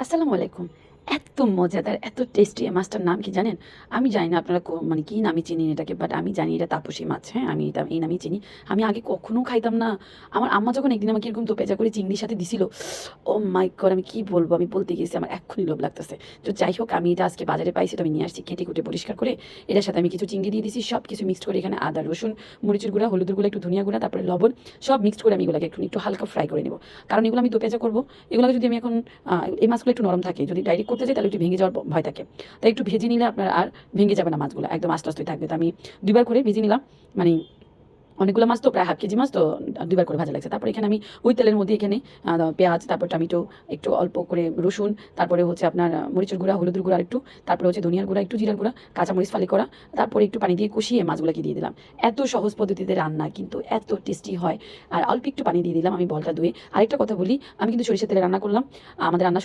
আসসালামু আলাইকুম। এত মজাদার, এত টেস্টি এই মাছটার নাম কি জানেন? আমি জানি না আপনারা মানে কি নামে চিনেন এটাকে, বাট আমি জানি এটা তাপসী মাছ, হ্যাঁ? আমি এটা এই নামেই চিনি। আমি আগে কখনো খাইতাম না। আমার আম্মা যখন একদিন আমাকে এরকম দোপেজা করে চিংড়ির সাথে দিছিল, ওহ মাই গড! আমি কি বলবো? আমি বলতে গেছি আমার এক্ষুনি লোভ লাগতেছে। তো যাই হোক, আমি এটা আজকে বাজারে পাইছি, তো আমি নিয়ে আসছি কেটে-কুটে পরিষ্কার করে। এটার সাথে আমি কিছু চিংড়ি দিয়ে দিছি। সবকিছু মিক্সড করে এখানে আদা, রসুন, মরিচের গুঁড়া, হলুদের গুঁড়া, একটু ধনিয়া গুঁড়া, তারপরে লবণ সব মিক্সড করে আমি এগুলাকে একটু হালকা ফ্রাই করে নেব। কারণ এগুলো আমি দোপেজা করব। এগুলোকে যদি আমি এখন এই মাছগুলো একটু নরম থাকে, যদি ডাইরেক্ট করতে যাই তাহলে একটু ভেঙে যাওয়ার ভয় থাকে। তাই একটু ভেজে নিলে আপনার আর ভেঙে যাবে না মাছগুলো, একদম আস্তে আস্তেই থাকবে। তো আমি ২ বার করে ভেজে নিলাম। মানে অনেকগুলো মাছ তো, প্রায় হাফ কেজি মাছ তো ২ বার করে ভাজা লাগছে। তারপরে এখানে আমি ওই তেলের মধ্যে এখানে পেঁয়াজ, তারপর টমেটো, একটু অল্প করে রসুন, তারপরে হচ্ছে আপনার মরিচের গুঁড়া, হলুদের গুঁড়া আরেকটু, তারপরে হচ্ছে ধনিয়ার গুঁড়া, একটু জিরার গুঁড়া, কাঁচামরিচ ফালি করা, তারপরে একটু পানি দিয়ে কষিয়ে মাছগুলোকে দিয়ে দিলাম। এত সহজ পদ্ধতিতে রান্না, কিন্তু এত টেস্টি হয়। আর অল্প একটু পানি দিয়ে দিলাম আমি বলটা ধুয়ে। আরেকটা কথা বলি, আমি কিন্তু সরিষার তেলে রান্না করলাম। আমাদের রান্না